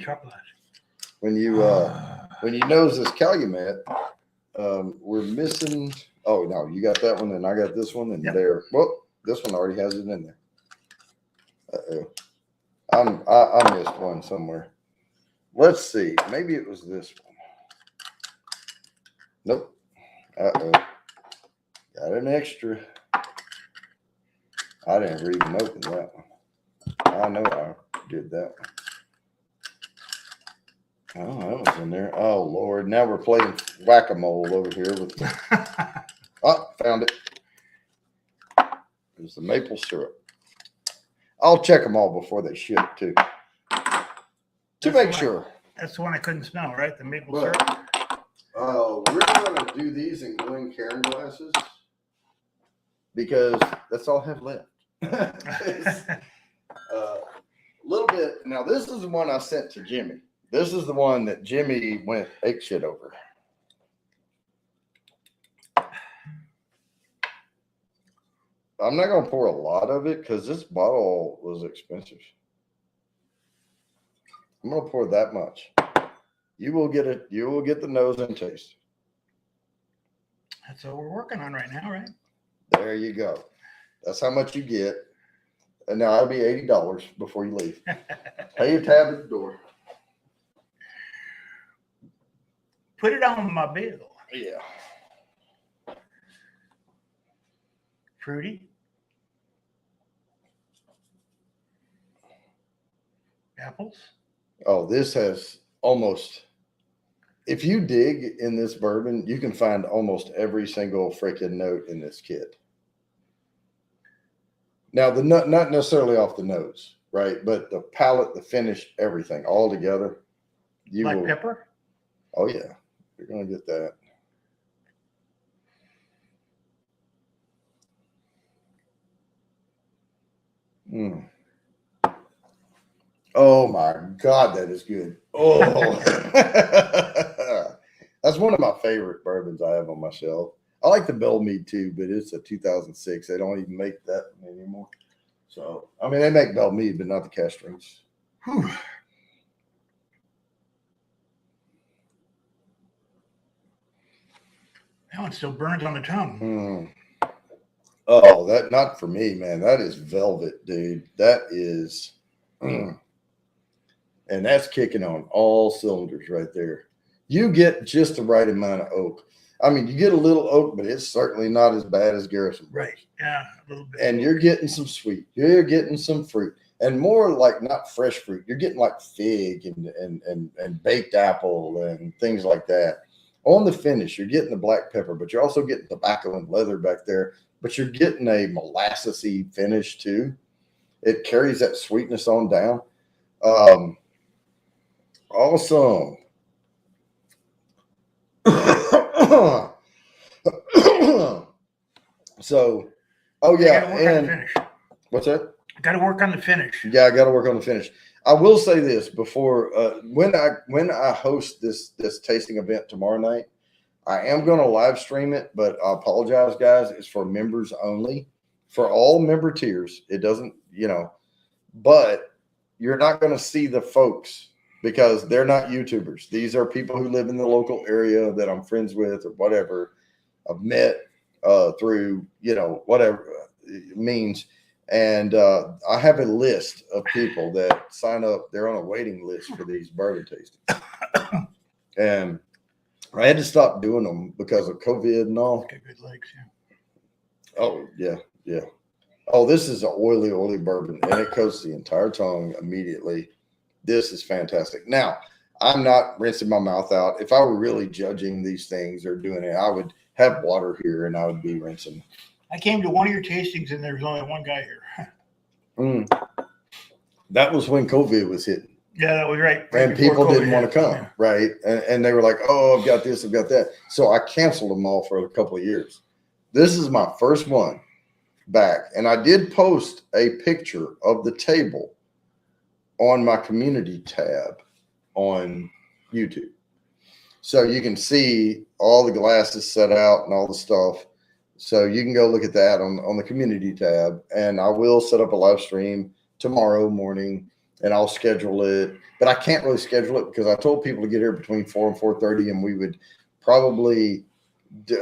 A: when you nose this Calumet, we're missing. Oh no, you got that one, and I got this one, and there. Well, this one already has it in there. I missed one somewhere. Let's see. Maybe it was this one. Nope. Got an extra. I didn't even open that one. I know I did that one. Oh, that was in there. Oh, Lord. Now we're playing whack-a-mole over here. Oh, found it. There's the maple syrup. I'll check them all before they ship, too. To make sure.
B: That's the one I couldn't smell, right? The maple syrup?
A: We're going to do these in Glencairn glasses because that's all I have left. A little bit. Now, this is the one I sent to Jimmy. This is the one that Jimmy went ape shit over. I'm not going to pour a lot of it because this bottle was expensive. I'm going to pour that much. You will get it. You will get the nose and taste.
B: That's what we're working on right now, right?
A: There you go. That's how much you get. And now that'll be $80 before you leave. Pay your tab at the door.
B: Put it on my bill.
A: Yeah.
B: Fruity. Apples. Oh,
A: this has almost, if you dig in this bourbon, you can find almost every single freaking note in this kit. Now, the nut, not necessarily off the nose, right? But the palate, the finish, everything all together. You
B: Black
A: will,
B: pepper?
A: Oh, yeah. You're going to get that. Mm. Oh, my God, that is good. Oh. That's one of my favorite bourbons I have on my shelf. I like the Bell Mead too, but it's a 2006. They don't even make that anymore. So, I mean, they make Bell Mead, but not the cask strengths.
B: That one still burns on the tongue.
A: Oh, that not for me, man. That is velvet, dude. That is, and that's kicking on all cylinders right there. You get just the right amount of oak. I mean, you get a little oak, but it's certainly not as bad as Garrison.
B: Right. Yeah, a little bit.
A: And you're getting some sweet. You're getting some fruit. And more like not fresh fruit. You're getting like fig and baked apple and things like that. On the finish, you're getting the black pepper, but you're also getting tobacco and leather back there. But you're getting a molassesy finish too. It carries that sweetness on down. Awesome. So, oh
B: I
A: yeah,
B: gotta work on the
A: and
B: finish.
A: what's that?
B: I gotta work on the finish.
A: Yeah, I got to work on the finish. I will say this before when I host this tasting event tomorrow night, I am going to live stream it, but I apologize, guys. It's for members only, for all member tiers. It doesn't, but you're not going to see the folks because they're not YouTubers. These are people who live in the local area that I'm friends with or whatever. I've met through, whatever means. And I have a list of people that sign up. They're on a waiting list for these bourbon tastings. And I had to stop doing them because of COVID and all.
B: Got good legs, yeah.
A: Oh, yeah, yeah. Oh, this is an oily bourbon, and it coats the entire tongue immediately. This is fantastic. Now, I'm not rinsing my mouth out. If I were really judging these things or doing it, I would have water here and I would be rinsing.
B: I came to one of your tastings and there was only one guy here.
A: That was when COVID was hitting.
B: Yeah, that was right.
A: And people didn't want to come,
B: yeah.
A: right? And they were like, oh, I've got this, I've got that. So I canceled them all for a couple of years. This is my first one back. And I did post a picture of the table on my community tab on YouTube. So you can see all the glasses set out and all the stuff. So you can go look at that on the community tab. And I will set up a live stream tomorrow morning. And I'll schedule it, but I can't really schedule it because I told people to get here between 4 and 4:30, and we would probably do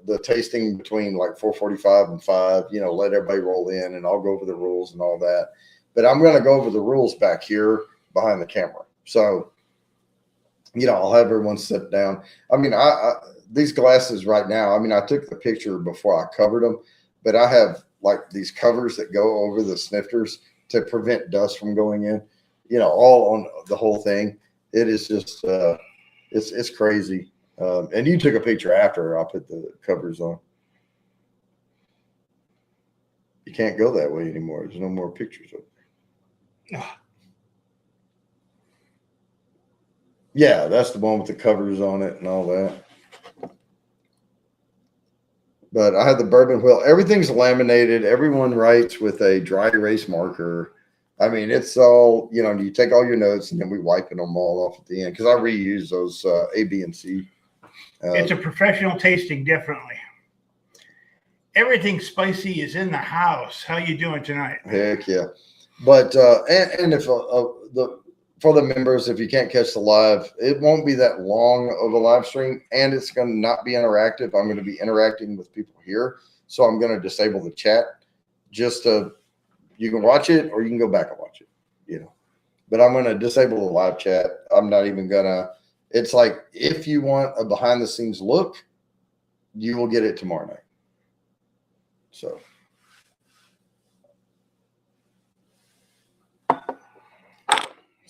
A: the tasting between like 4:45 and 5. Let everybody roll in, and I'll go over the rules and all that. But I'm going to go over the rules back here behind the camera. So, I'll have everyone sit down. I mean, I these glasses right now. I mean, I took the picture before I covered them, but I have like these covers that go over the snifters to prevent dust from going in, all on the whole thing. It is just, it's crazy. And you took a picture after I put the covers on. You can't go that way anymore. There's no more pictures of it. Yeah, that's the one with the covers on it and all that. But I have the bourbon wheel. Everything's laminated. Everyone writes with a dry erase marker. I mean, it's all, you take all your notes and then we wipe them all off at the end because I reuse those A, B, and C.
B: It's a professional tasting, definitely. Everything spicy is in the house. How you doing tonight?
A: Heck yeah. But, and if for the members, if you can't catch the live, it won't be that long of a live stream, and it's going to not be interactive. I'm going to be interacting with people here, so I'm going to disable the chat. You can watch it, or you can go back and watch it. But I'm going to disable the live chat. I'm not even going to. It's like if you want a behind the scenes look, you will get it tomorrow night.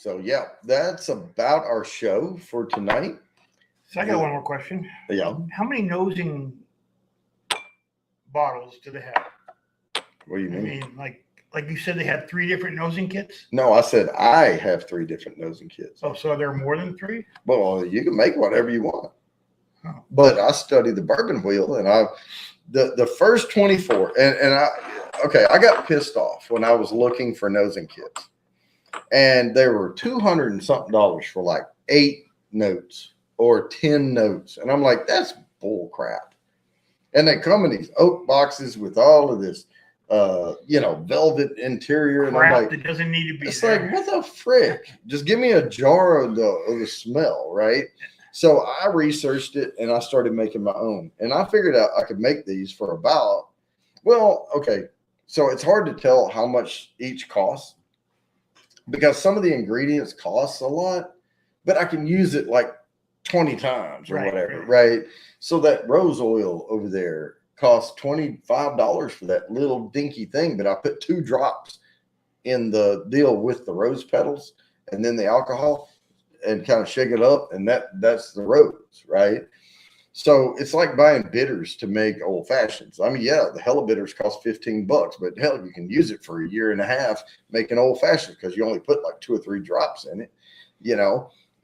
A: So yeah, that's about our show for tonight.
B: So I got one more question.
A: Yeah.
B: How many nosing bottles do they have?
A: What do you mean?
B: I mean, like you said, they had 3 different nosing kits?
A: No, I said I have 3 different nosing kits.
B: Oh, so there are more than 3?
A: Well, you can make whatever you want.
B: Oh.
A: But I studied the bourbon wheel, and the first 24, and I got pissed off when I was looking for nosing kits. And there were $200 and something for like 8 notes or 10 notes. And I'm like, that's bull crap. And they come in these oak boxes with all of this, velvet interior. And
B: Crap
A: I'm like,
B: that doesn't need to be
A: it's
B: there.
A: like, what the frick? Just give me a jar of the smell, right? So I researched it and I started making my own. And I figured out I could make these for about, so it's hard to tell how much each costs, because some of the ingredients cost a lot, but I can use it like 20 times or whatever, right? So that rose oil over there costs $25 for that little dinky thing, but I put 2 drops in the deal with the rose petals and then the alcohol and kind of shake it up, and that's the rose, right? So it's like buying bitters to make old fashions. I mean, yeah, the hella bitters cost $15, but hell, you can use it for a year and a half making old fashioned because you only put like 2 or 3 drops in it,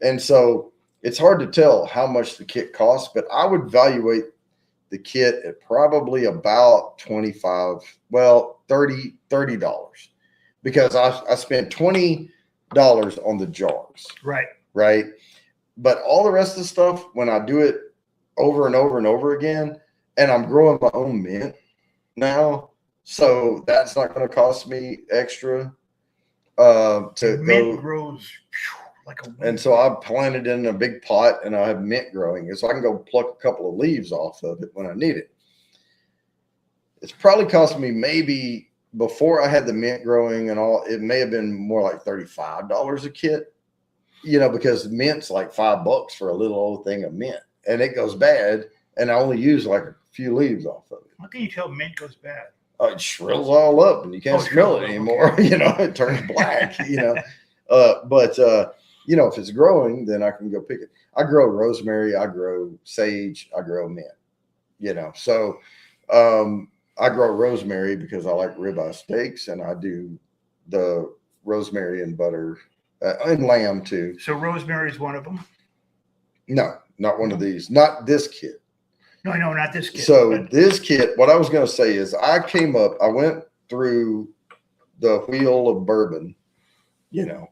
A: And so it's hard to tell how much the kit costs, but I would evaluate the kit at probably about $30, because I spent $20 on the jars.
B: Right.
A: Right. But all the rest of the stuff, when I do it over and over and over again, and I'm growing my own mint now, so that's not going to cost me extra to
B: mint
A: go.
B: grows like a weed.
A: And so I planted in a big pot, and I have mint growing, so I can go pluck a couple of leaves off of it when I need it. It's probably cost me, maybe before I had the mint growing and all, it may have been more like $35 a kit, because mint's like $5 for a little old thing of mint, and it goes bad, and I only use like a few leaves off of it.
B: How can you tell mint goes bad?
A: It shrills all up, and you can't smell it anymore.
B: Okay.
A: It turns black. But if it's growing, then I can go pick it. I grow rosemary, I grow sage, I grow mint. So I grow rosemary because I like ribeye steaks, and I do the rosemary and butter and lamb too.
B: So rosemary is one of them?
A: No, not one of these. Not this kit.
B: No, not this kit.
A: So this kit, what I was going to say is I went through the wheel of bourbon, and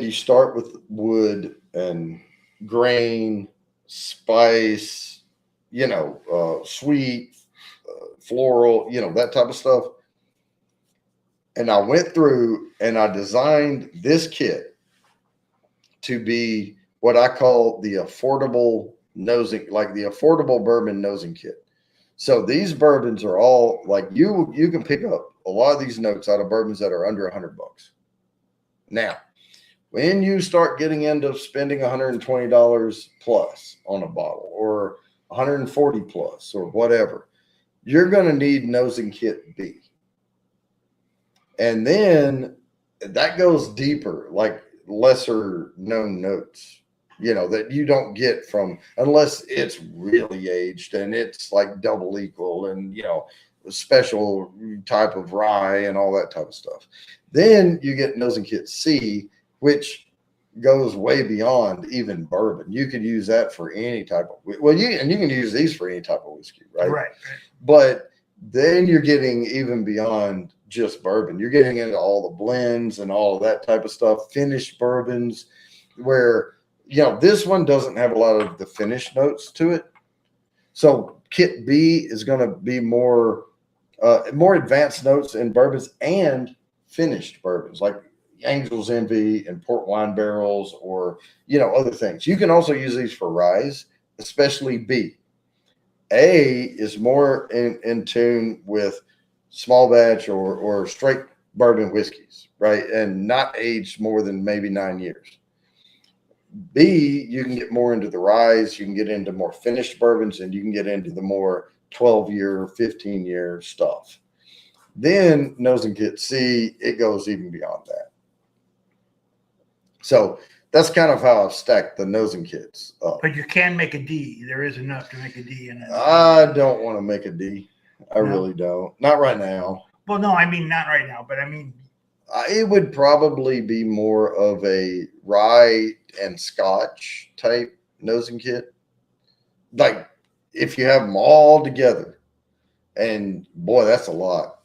A: you start with wood and grain, spice, sweet, floral, that type of stuff. And I went through and I designed this kit to be what I call the affordable nosing, like the affordable bourbon nosing kit. So these bourbons are all like you can pick up a lot of these notes out of bourbons that are under $100. Now, when you start getting into spending $120 plus on a bottle, or $140 plus, or whatever, you're going to need nosing kit B. And then that goes deeper, like lesser known notes, that you don't get from, unless it's really aged and it's like double equal and, a special type of rye and all that type of stuff. Then you get nosing kit C, which goes way beyond even bourbon. You could use that for any type of, you can use these for any type of whiskey, right?
B: Right.
A: But then you're getting even beyond just bourbon. You're getting into all the blends and all of that type of stuff, finished bourbons, where, this one doesn't have a lot of the finished notes to it. So kit B is going to be more advanced notes in bourbons and finished bourbons, like Angel's Envy and port wine barrels, or, other things. You can also use these for rye, especially B. A is more in tune with small batch or straight bourbon whiskeys, right? And not aged more than maybe 9 years. B, you can get more into the rye, you can get into more finished bourbons, and you can get into the more 12-year, 15-year stuff. Then nosing kit C, it goes even beyond that. So that's kind of how I've stacked the nosing kits up.
B: But you can make a D. There is enough to make a D in it.
A: I don't want to make a D. I really don't. Not right now.
B: Well, no, I mean, not right now, but I mean,
A: it would probably be more of a rye and Scotch type nosing kit. Like if you have them all together, and boy, that's a lot.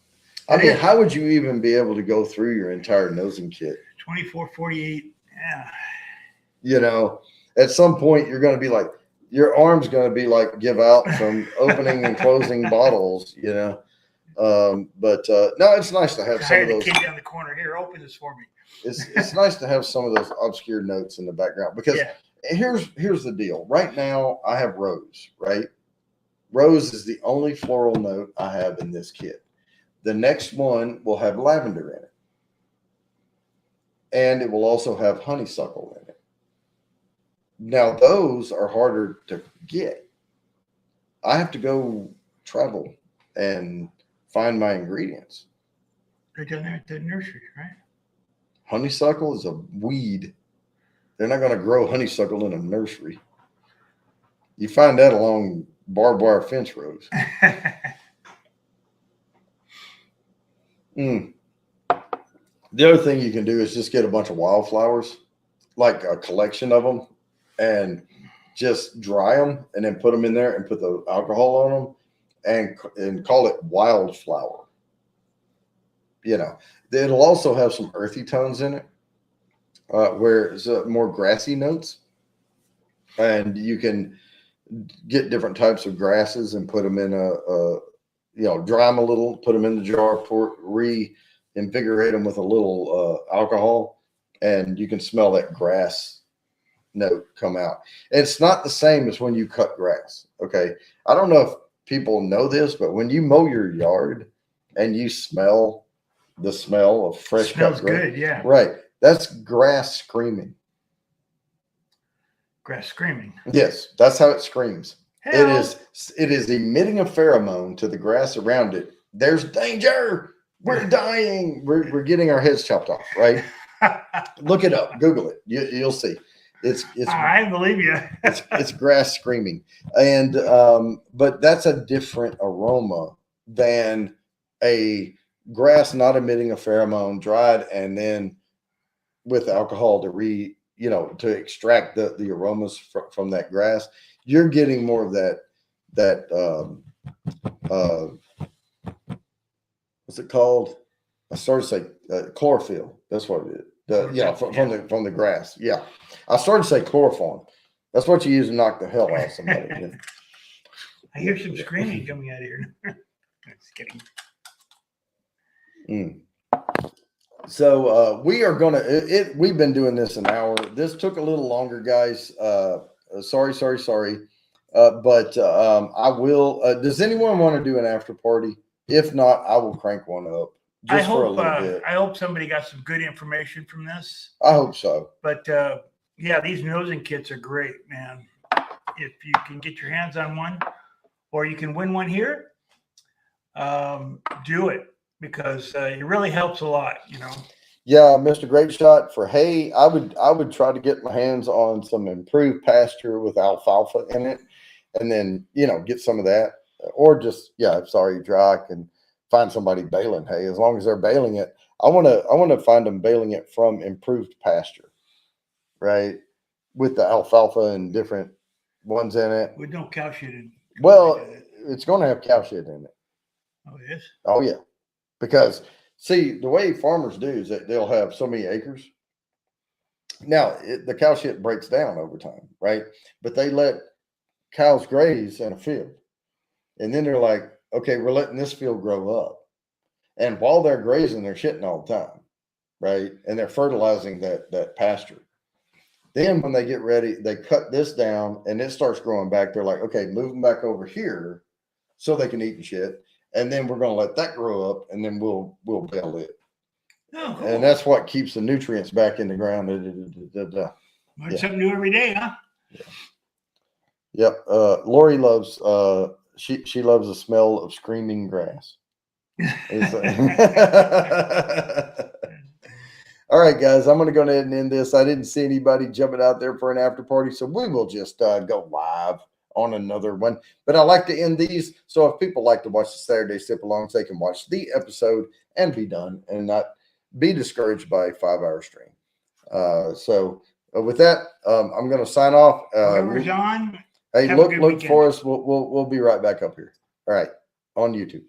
A: I mean, how would you even be able to go through your entire nosing kit?
B: 24, 48. Yeah.
A: At some point you're going to be like, your arm's going to be like give out from opening and closing bottles, But no, it's nice to have some of those.
B: The kid down the corner here, open this for me.
A: It's nice to have some of those obscure notes in the background, because here's the deal. Right now I have rose, right? Rose is the only floral note I have in this kit. The next one will have lavender in it. And it will also have honeysuckle in it. Now, those are harder to get. I have to go travel and find my ingredients.
B: Right down there at the nursery, right?
A: Honeysuckle is a weed. They're not going to grow honeysuckle in a nursery. You find that along barbed wire fence rows. The other thing you can do is just get a bunch of wildflowers like a collection of them and just dry them and then put them in there and put the alcohol on them and call it wildflower. You know, it'll also have some earthy tones in it, where it's more grassy notes, and you can get different types of grasses and put them in dry them a little, put them in the jar, reinvigorate them with a little alcohol, and you can smell that grass note come out. It's not the same as when you cut grass. Okay. I don't know if people know this, but when you mow your yard and you smell the smell of fresh
B: Smells
A: cut grass,
B: good, yeah.
A: right. That's grass screaming.
B: Grass screaming.
A: Yes, that's how it screams.
B: Hell.
A: It is emitting a pheromone to the grass around it. There's danger. We're dying. We're getting our heads chopped off, right? Look it up. Google it. You'll see. It's
B: I believe you.
A: it's grass screaming. And but that's a different aroma than a grass not emitting a pheromone, dried and then with alcohol to extract the aromas from that grass. You're getting more of that what's it called? I started to say chlorophyll. That's what it is. From the grass. Yeah. I started to say chloroform. That's what you use to knock the hell out of somebody. You know?
B: I hear some screaming coming out of here. Just kidding.
A: So we are gonna. We've been doing this an hour. This took a little longer, guys. Sorry. But I will. Does anyone want to do an after party? If not, I will crank one up just for a little bit.
B: I hope somebody got some good information from this.
A: I hope so.
B: But yeah, these nosing kits are great, man. If you can get your hands on one, or you can win one here, do it, because it really helps a lot, you know.
A: Yeah, Mr. Great Shot, for hay, I would try to get my hands on some improved pasture with alfalfa in it, and then get some of that, or just dry. I can find somebody baling hay as long as they're baling it. I want to find them baling it from improved pasture, right, with the alfalfa and different ones in it.
B: With no cow shit in.
A: Well, it's going to have cow shit in it.
B: Oh, it is?
A: Oh, yeah. Because, see, the way farmers do is that they'll have so many acres. Now, the cow shit breaks down over time, right? But they let cows graze in a field. And then they're like, okay, we're letting this field grow up. And while they're grazing, they're shitting all the time, right? And they're fertilizing that pasture. Then when they get ready, they cut this down and it starts growing back. They're like, okay, move them back over here so they can eat and shit. And then we're going to let that grow up, and then we'll bale it.
B: Oh, cool.
A: And that's what keeps the nutrients back in the ground.
B: Learn something new every day, huh?
A: Yeah. Yep. Lori loves she loves the smell of screaming grass. All right, guys, I'm going to go ahead and end this. I didn't see anybody jumping out there for an after party, so we will just go live on another one. But I like to end these, so if people like to watch the Saturday sip alongs, they can watch the episode and be done and not be discouraged by a 5-hour stream. So with that, I'm going to sign off.
B: Whoever's on,
A: hey,
B: have
A: look
B: weekend.
A: for us. We'll be right back up here. All right, on YouTube.